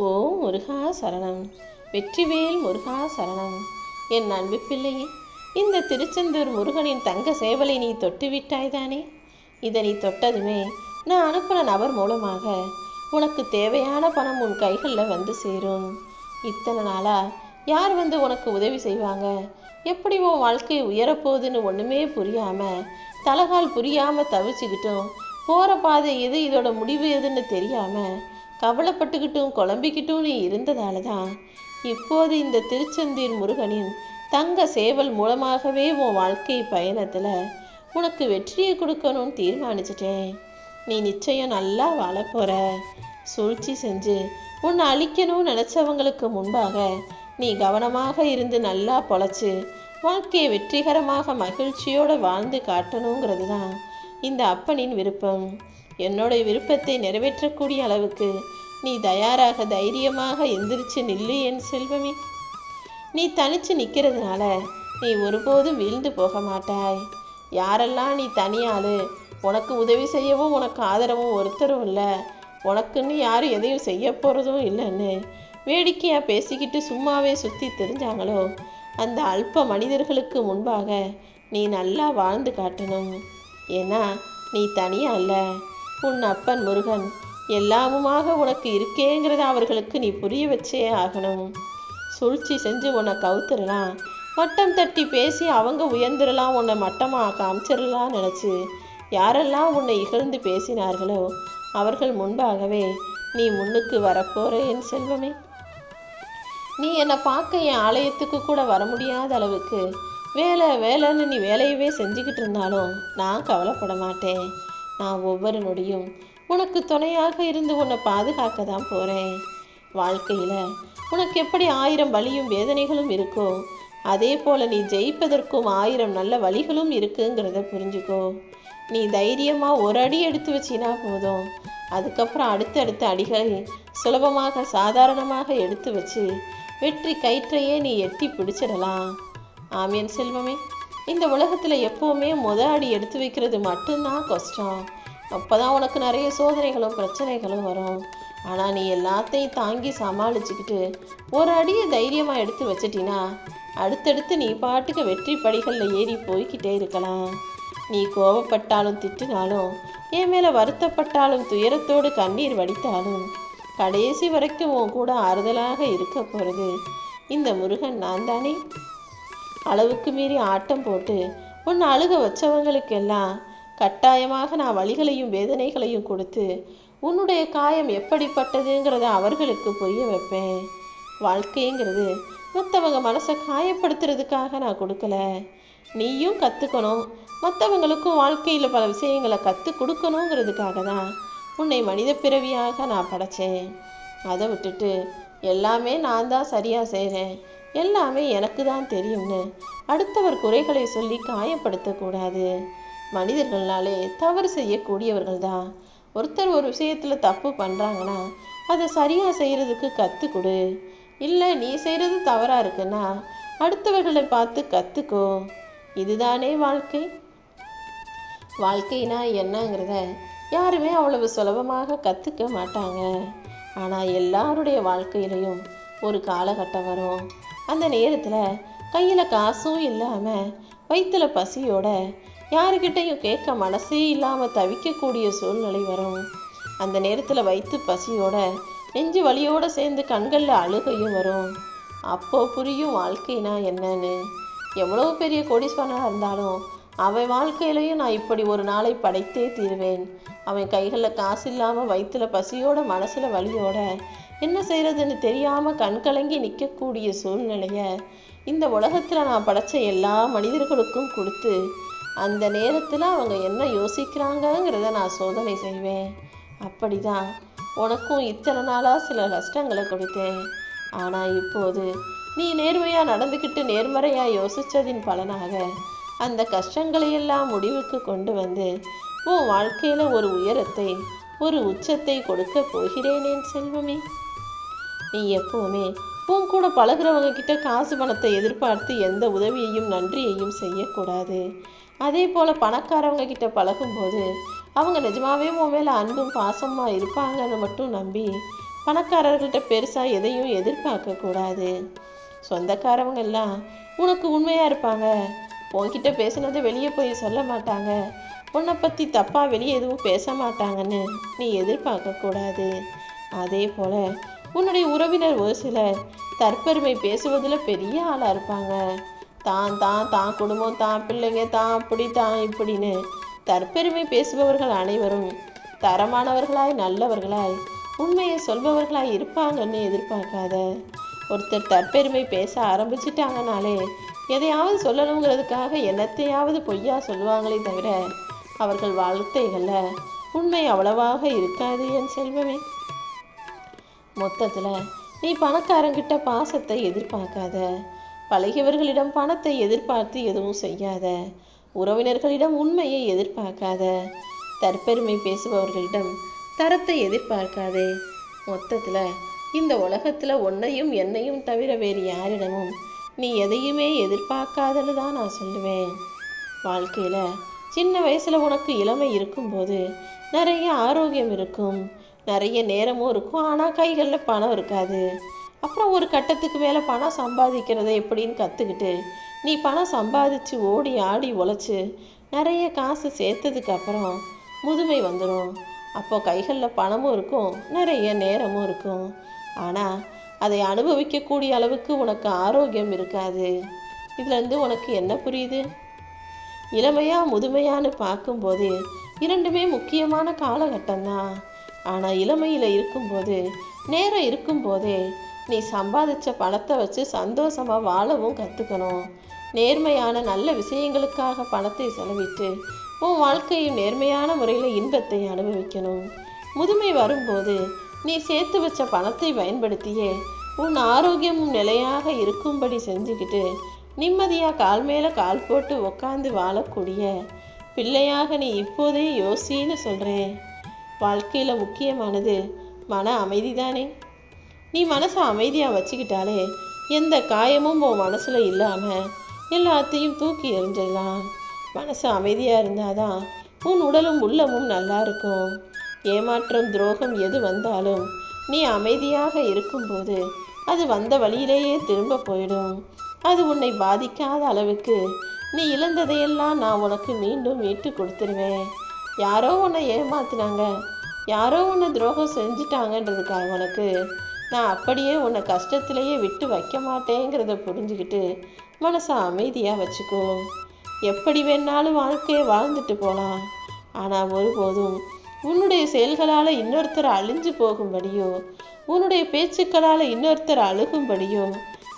ஓ முருகா சரணம். வெற்றிவேல் முருகா சரணம். என் அன்பு பிள்ளையே, இந்த திருச்செந்தூர் முருகனின் தங்க சேவலை நீ தொட்டு விட்டாய்தானே? இதை நீ தொட்டதுமே நான் அனுப்பின நபர் மூலமாக உனக்கு தேவையான பணம் உன் கைகளில் வந்து சேரும். இத்தனை நாளா யார் வந்து உனக்கு உதவி செய்வாங்க, எப்படி உன் வாழ்க்கை உயரப்போகுதுன்னு ஒன்றுமே புரியாமல் தலகால் புரியாமல் தவிச்சுக்கிட்டும், போகிற பாதை எது, இதோட முடிவு எதுன்னு தெரியாமல் கவலைப்பட்டுக்கிட்டும் குழம்பிக்கிட்டும் நீ இருந்ததால தான் இப்போது இந்த திருச்செந்தூர் முருகனின் தங்க சேவல் மூலமாகவே உன் வாழ்க்கை பயணத்தில் உனக்கு வெற்றியை கொடுக்கணும்னு தீர்மானிச்சிட்டேன். நீ நிச்சயம் நல்லா வாழப்போற. சூழ்ச்சி செஞ்சு உன்னை அழிக்கணும்னு நினச்சவங்களுக்கு முன்பாக நீ கவனமாக இருந்து நல்லா பொழைச்சி வாழ்க்கையை வெற்றிகரமாக மகிழ்ச்சியோடு வாழ்ந்து காட்டணுங்கிறது தான் இந்த அப்பனின் விருப்பம். என்னோட விருப்பத்தை நிறைவேற்றக்கூடிய அளவுக்கு நீ தயாராக தைரியமாக எந்திரிச்சு நில்லு என் செல்வமே. நீ தனிச்சு நிற்கிறதுனால நீ ஒருபோதும் வீழ்ந்து போக மாட்டாய். யாரெல்லாம் நீ தனியாளு, உனக்கு உதவி செய்யவும் உனக்கு ஆதரவும் ஒருத்தரும் இல்லை, உனக்குன்னு யாரும் எதையும் செய்ய போகிறதும் இல்லைன்னு வேடிக்கையாக பேசிக்கிட்டு சும்மாவே சுற்றி தெரிஞ்சாங்களோ, அந்த அல்ப மனிதர்களுக்கு முன்பாக நீ நல்லா வாழ்ந்து காட்டணும். ஏன்னா நீ தனியாக இல்லை, உன் அப்பன் முருகன் எல்லாமுமாக உனக்கு இருக்கேங்கிறத அவர்களுக்கு நீ புரிய வச்சே ஆகணும். சூழ்ச்சி செஞ்சு உன்னை கவுத்துடலாம், மட்டம் தட்டி பேசி அவங்க உயர்ந்துடலாம், உன்னை மட்டமாக காமிச்சிடலாம் நினச்சி யாரெல்லாம் உன்னை இகழ்ந்து பேசினார்களோ அவர்கள் முன்பாகவே நீ முன்னுக்கு வரப்போற என் செல்வமே. நீ என்னை பார்க்க என் ஆலயத்துக்கு கூட வர முடியாத அளவுக்கு வேலைன்னு நீ வேலையவே செஞ்சுக்கிட்டு இருந்தாலும் நான் கவலைப்பட மாட்டேன். நான் ஒவ்வொரு நொடியும் உனக்கு துணையாக இருந்து உன்னை பாதுகாக்க தான் போகிறேன். வாழ்க்கையில் உனக்கு எப்படி 1000 வலியும் வேதனைகளும் இருக்கோ, அதே போல் நீ ஜெயிப்பதற்கும் 1000 நல்ல வழிகளும் இருக்குங்கிறத புரிஞ்சுக்கோ. நீ தைரியமாக ஒரு அடி எடுத்து வச்சினா போதும், அதுக்கப்புறம் அடுத்தடுத்த அடிகளை சுலபமாக சாதாரணமாக எடுத்து வச்சு வெற்றி கயிற்றையே நீ எட்டி பிடிச்சிடலாம். ஆமியன் செல்வமே, இந்த உலகத்தில் எப்போவுமே அடி எடுத்து வைக்கிறது மட்டும்தான் கஷ்டம். அப்போ தான் உனக்கு நிறைய சோதனைகளும் பிரச்சனைகளும் வரும். ஆனால் நீ எல்லாத்தையும் தாங்கி சமாளிச்சுக்கிட்டு ஒரு அடியை தைரியமாக எடுத்து வச்சிட்டினா அடுத்தடுத்து நீ பாட்டுக்கு வெற்றி படிகளில் ஏறி போய்கிட்டே இருக்கலாம். நீ கோபப்பட்டாலும் திட்டினாலும், என் மேலே வருத்தப்பட்டாலும் துயரத்தோடு கண்ணீர் வடித்தாலும் கடைசி வரைக்கும் உன் கூட ஆறுதலாக இருக்க போகிறது இந்த முருகன் நான் தானே. அளவுக்கு மீறி ஆட்டம் போட்டு உன்னை அழுக வச்சவங்களுக்கெல்லாம் கட்டாயமாக நான் வலிகளையும் வேதனைகளையும் கொடுத்து உன்னுடைய காயம் எப்படிப்பட்டதுங்கிறத அவர்களுக்கு புரிய வைப்பேன். வாழ்க்கைங்கிறது மற்றவங்க மனசை காயப்படுத்துறதுக்காக நான் கொடுக்கல, நீயும் கற்றுக்கணும், மற்றவங்களுக்கும் வாழ்க்கையில் பல விஷயங்களை கற்றுக் கொடுக்கணுங்கிறதுக்காக தான் உன்னை மனித பிறவியாக நான் படைச்சேன். அதை விட்டுட்டு எல்லாமே நான் தான் சரியாக செய்கிறேன், எல்லாமே எனக்கு தான் தெரியும்னு அடுத்தவர் குறைகளை சொல்லி காயப்படுத்தக்கூடாது. மனிதர்கள்னாலே தவறு செய்யக்கூடியவர்கள் தான். ஒருத்தர் ஒரு விஷயத்தில் தப்பு பண்ணுறாங்கன்னா அதை சரியாக செய்கிறதுக்கு கற்றுக் கொடு. இல்லை நீ செய்கிறது தவறாக இருக்குன்னா அடுத்தவர்களை பார்த்து கற்றுக்கோ. இதுதானே வாழ்க்கை. வாழ்க்கைனா என்னங்கிறத யாருமே அவ்வளவு சுலபமாக கற்றுக்க மாட்டாங்க. ஆனால் எல்லாருடைய வாழ்க்கையிலையும் ஒரு காலகட்டம் வரும், அந்த நேரத்தில் கையில் காசும் இல்லாமல் வயிற்றுல பசியோட யாருக்கிட்டையும் கேட்க மனசே இல்லாமல் தவிக்கக்கூடிய சூழ்நிலை வரும். அந்த நேரத்தில் வயிற்று பசியோட நெஞ்சு வலியோடு சேர்ந்து கண்களில் அழுகையும் வரும். அப்போ புரியும் வாழ்க்கைனா என்னன்னு. எவ்வளோ பெரிய கோடீஸ்வரனாக இருந்தாலும் அவன் வாழ்க்கையிலையும் நான் இப்படி ஒரு நாளை படைத்தே தீருவேன். அவன் கைகளில் காசு இல்லாமல் வயிற்றுல பசியோட மனசில் வலியோட என்ன செய்கிறதுன்னு தெரியாமல் கண்கலங்கி நிற்கக்கூடிய சூழ்நிலையை இந்த உலகத்தில் நான் படைச்ச எல்லா மனிதர்களுக்கும் கொடுத்து அந்த நேரத்தில் அவங்க என்ன யோசிக்கிறாங்கங்கிறத நான் சோதனை செய்வேன். அப்படி தான் உனக்கும் இத்தனை நாளாக சில கஷ்டங்களை கொடுத்தேன். ஆனால் இப்போது நீ நேர்மையாக நடந்துக்கிட்டு நேர்மறையாக யோசித்ததின் பலனாக அந்த கஷ்டங்களையெல்லாம் முடிவுக்கு கொண்டு வந்து உன் வாழ்க்கையில் ஒரு உயரத்தை, ஒரு உச்சத்தை கொடுக்க போகிறேன் என் செல்வமே. நீ எப்போவுமே உன் கூட பழகிறவங்க கிட்ட காசு பணத்தை எதிர்பார்த்து எந்த உதவியையும் நன்றியையும் செய்யக்கூடாது. அதே போல் பணக்காரவங்க கிட்ட பழகும்போது அவங்க நிஜமாவே உன் மேலே அன்பும் பாசமாக இருப்பாங்கன்னு மட்டும் நம்பி பணக்காரர்கள்ட்ட பெருசாக எதையும் எதிர்பார்க்கக்கூடாது. சொந்தக்காரவங்க எல்லாம் உனக்கு உண்மையாக இருப்பாங்க, உன்கிட்ட பேசுனதை வெளியே போய் சொல்ல மாட்டாங்க, உன்னை பற்றி தப்பாக வெளியே எதுவும் பேச மாட்டாங்கன்னு நீ எதிர்பார்க்கக்கூடாது. அதே போல் உன்னுடைய உறவினர் ஒரு சிலர் தற்பெருமை பேசுவதில் பெரிய ஆளாக இருப்பாங்க. தான் தான் தான் குடும்பம், தான் பிள்ளைங்க, தான் அப்படி தான் இப்படின்னு தற்பெருமை பேசுபவர்கள் அனைவரும் தரமானவர்களாய் நல்லவர்களாய் உண்மையை சொல்பவர்களாய் இருப்பாங்கன்னு எதிர்பார்க்காத. ஒருத்தர் தற்பெருமை பேச ஆரம்பிச்சிட்டாங்கனாலே எதையாவது சொல்லணுங்கிறதுக்காக என்னத்தையாவது பொய்யா சொல்லுவாங்களே தவிர அவர்கள் வார்த்தைகளில் உண்மை அவ்வளவாக இருக்காது என் செல்வமே. மொத்தத்தில் நீ பணக்காரங்கிட்ட பாசத்தை எதிர்பார்க்காத, பழகியவர்களிடம் பணத்தை எதிர்பார்த்து எதுவும் செய்யாத, உறவினர்களிடம் உண்மையை எதிர்பார்க்காத, தற்பெருமை பேசுபவர்களிடம் தரத்தை எதிர்பார்க்காதே. மொத்தத்தில் இந்த உலகத்தில் உன்னையும் என்னையும் தவிர வேறு யாரிடமும் நீ எதையுமே எதிர்பார்க்காதன்னு தான் நான் சொல்லுவேன். வாழ்க்கையில் சின்ன வயசில் உனக்கு இளமை இருக்கும்போது நிறைய ஆரோக்கியம் இருக்கும், நிறைய நேரமும் இருக்கும், ஆனால் கைகளில் பணம் இருக்காது. அப்புறம் ஒரு கட்டத்துக்கு மேலே பணம் சம்பாதிக்கிறத எப்படின்னு கற்றுக்கிட்டு நீ பணம் சம்பாதிச்சு ஓடி ஆடி உழைச்சி நிறைய காசு சேர்த்ததுக்கு அப்புறம் முதுமை வந்துடும். அப்போ கைகளில் பணமும் இருக்கும், நிறைய நேரமும் இருக்கும், ஆனால் அதை அனுபவிக்கக்கூடிய அளவுக்கு உனக்கு ஆரோக்கியம் இருக்காது. இதுலேருந்து உனக்கு என்ன புரியுது? இளமையா முதுமையான்னு பார்க்கும்போது இரண்டுமே முக்கியமான காலகட்டம்தான். ஆனால் இளமையில் இருக்கும்போது, நேரம் இருக்கும்போதே நீ சம்பாதிச்ச பணத்தை வச்சு சந்தோஷமாக வாழவும் கற்றுக்கணும். நேர்மையான நல்ல விஷயங்களுக்காக பணத்தை செலவிட்டு உன் வாழ்க்கையும் நேர்மையான முறையில் இன்பத்தை அனுபவிக்கணும். முதுமை வரும்போது நீ சேர்த்து வச்ச பணத்தை பயன்படுத்தியே உன் ஆரோக்கியமும் நிலையாக இருக்கும்படி செஞ்சுக்கிட்டு நிம்மதியாக கால் மேலே கால் போட்டு உக்காந்து வாழக்கூடிய பிள்ளையாக நீ இப்போதே யோசின்னு சொல்கிறேன். வாழ்க்கையில் முக்கியமானது மன அமைதி தானே. நீ மனசை அமைதியாக வச்சுக்கிட்டாலே எந்த காயமும் உன் மனசில் இல்லாமல் எல்லாத்தையும் தூக்கி எறிஞ்சிடலாம். மனசு அமைதியாக இருந்தால் தான் உன் உடலும் உள்ளமும் நல்லா இருக்கும். ஏமாற்றம் துரோகம் எது வந்தாலும் நீ அமைதியாக இருக்கும்போது அது வந்த வழியிலேயே திரும்ப போயிடும். அது உன்னை பாதிக்காத அளவுக்கு நீ இழந்ததையெல்லாம் நான் உனக்கு மீண்டும் மீட்டு கொடுத்துருவேன். யாரோ உன்னை ஏமாத்தினாங்க, யாரோ உன்னை துரோகம் செஞ்சிட்டாங்கன்றதுக்காக உனக்கு நான் அப்படியே உன்னை கஷ்டத்திலேயே விட்டு வைக்க மாட்டேங்கிறத புரிஞ்சுக்கிட்டு மனசை அமைதியாக வச்சுக்கோ. எப்படி வேணாலும் வாழ்க்கையை வாழ்ந்துட்டு போகலாம், ஆனால் ஒருபோதும் உன்னுடைய செயல்களால் இன்னொருத்தர் அழிஞ்சு போகும்படியோ உன்னுடைய பேச்சுக்களால் இன்னொருத்தர் அழுகும்படியோ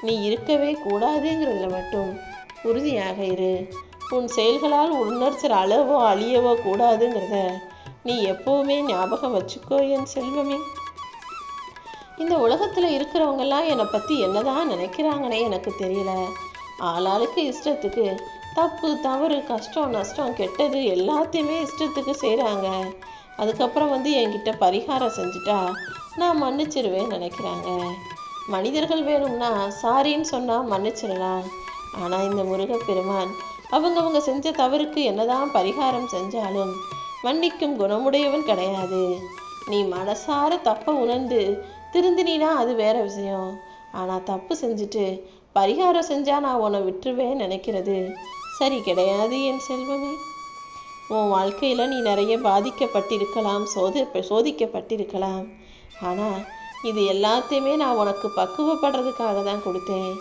நீ இருக்கவே கூடாதுங்கிறதுல மட்டும் உறுதியாக இரு. உன் செயல்களால் இன்னொருத்தர் அழவோ அழியவோ கூடாதுங்கிறத நீ எப்போவுமே ஞாபகம் வச்சுக்கோ என் செல்வமே. இந்த உலகத்தில் இருக்கிறவங்கெல்லாம் என்னை பற்றி என்னதான் நினைக்கிறாங்கன்னே எனக்கு தெரியல. ஆளாளுக்கு இஷ்டத்துக்கு தப்பு தவறு கஷ்டம் நஷ்டம் கெட்டது எல்லாத்தையுமே இஷ்டத்துக்கு செய்கிறாங்க. அதுக்கப்புறம் என்கிட்ட பரிகாரம் செஞ்சுட்டா நான் மன்னிச்சிருவேன்னு நினைக்கிறாங்க. மனிதர்கள் வேணும்னா சாரின்னு சொன்னால் மன்னிச்சிடலாம். ஆனால் இந்த முருகப்பெருமான் அவங்கவங்க செஞ்ச தவறுக்கு என்னதான் பரிகாரம் செஞ்சாலும் மன்னிக்கும் குணமுடையவன் கிடையாது. நீ மனசார தப்பை உணர்ந்து திருந்தினா அது வேற விஷயம். ஆனால் தப்பு செஞ்சுட்டு பரிகாரம் செஞ்சால் நான் உன்னை விட்டுருவேன்னு நினைக்கிறது சரி கிடையாது என் செல்வமே. உன் வாழ்க்கையில் நீ நிறைய பாதிக்கப்பட்டிருக்கலாம், சோதிக்கப்பட்டிருக்கலாம். ஆனால் இது எல்லாத்தையுமே நான் உனக்கு பக்குவப்படுறதுக்காக தான் கொடுத்தேன்.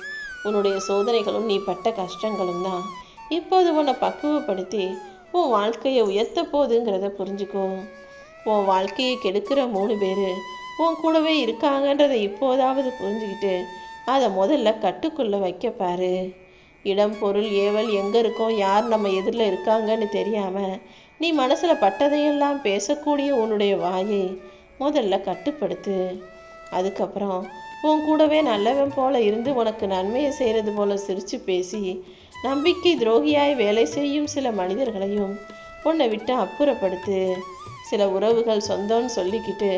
உன்னுடைய சோதனைகளும் நீ பட்ட கஷ்டங்களும் தான் இப்போது உன்னை பக்குவப்படுத்தி உன் வாழ்க்கையை உயர்த்த போகுதுங்கிறத புரிஞ்சுக்கோ. உன் வாழ்க்கையை கெடுக்கிற 3 பேர் உன் கூடவே இருக்காங்கன்றதை இப்போதாவது புரிஞ்சுக்கிட்டு அதை முதல்ல கட்டுக்குள்ளே வைக்க பாரு. இடம் பொருள் ஏவல் எங்கே இருக்கோம், யார் நம்ம எதிரில் இருக்காங்கன்னு தெரியாமல் நீ மனசில் பட்டதையெல்லாம் பேசக்கூடிய உன்னுடைய வாயை முதல்ல கட்டுப்படுத்து. அதுக்கப்புறம் உன் கூடவே நல்லவன் போல இருந்து உனக்கு நன்மையை செய்கிறது போல சிரித்து பேசி நம்பிக்கை துரோகியாய் வேலை செய்யும் சில மனிதர்களையும் உன்னை விட்டு அப்புறப்படுத்து. சில உறவுகள் சொந்தம்னு சொல்லிக்கிட்டு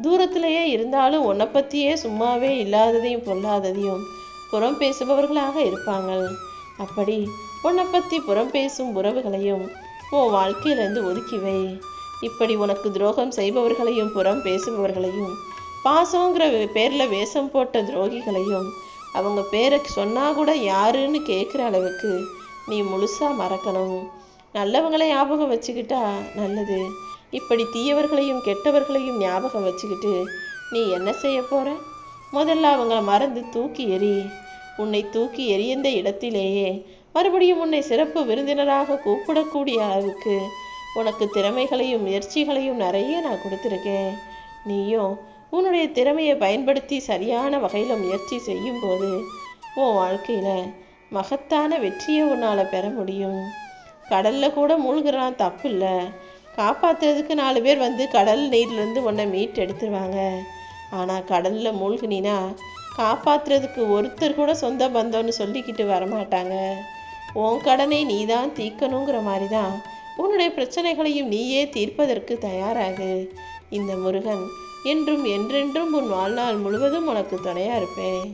தூரத்திலேயே இருந்தாலும் உன்னை பற்றியே சும்மாவே இல்லாததையும் பொல்லாததையும் புறம் பேசுபவர்களாக இருப்பாங்க. அப்படி உன்னை பற்றி புறம் பேசும் உறவுகளையும் உன் வாழ்க்கையிலேருந்து ஒதுக்கி வை. இப்படி உனக்கு துரோகம் செய்பவர்களையும் புறம் பேசுபவர்களையும் பாசங்கிற பேரில் வேஷம் போட்ட துரோகிகளையும் அவங்க பேரை சொன்னால் கூட யாருன்னு கேட்குற அளவுக்கு நீ முழுசாக மறக்கணும். நல்லவங்களை ஞாபகம் வச்சுக்கிட்டா நல்லது. இப்படி தீயவர்களையும் கெட்டவர்களையும் ஞாபகம் வச்சுக்கிட்டு நீ என்ன செய்ய போற? முதல்ல அவங்கள மறந்து தூக்கி எறி. உன்னை தூக்கி எறிந்த இடத்திலேயே மறுபடியும் உன்னை சிறப்பு விருந்தினராக கூப்பிடக்கூடிய அளவுக்கு உனக்கு திறமைகளையும் முயற்சிகளையும் நிறைய நான் கொடுத்துருக்கேன். நீயும் உன்னுடைய திறமையை பயன்படுத்தி சரியான வகையில் முயற்சி செய்யும்போது உன் வாழ்க்கையில் மகத்தான வெற்றியை உன்னால் பெற முடியும். கடலில் கூட மூழ்கிறான், தப்பு இல்லை. காப்பாற்றுறதுக்கு 4 பேர் வந்து கடல் நீர்லேருந்து உன்னை மீட்டு எடுத்துருவாங்க. ஆனால் கடலில் மூழ்கினா காப்பாற்றுறதுக்கு ஒருத்தர் கூட சொந்த பந்தம்னு சொல்லிக்கிட்டு வரமாட்டாங்க. உன் கடனை நீ தான் தீர்க்கணுங்கிற மாதிரி தான் உன்னுடைய பிரச்சனைகளையும் நீயே தீர்ப்பதற்கு தயாராகு. இந்த முருகன் என்றும் என்றென்றும் உன் வாழ்நாள் முழுவதும் உனக்கு துணையாக இருப்பேன்.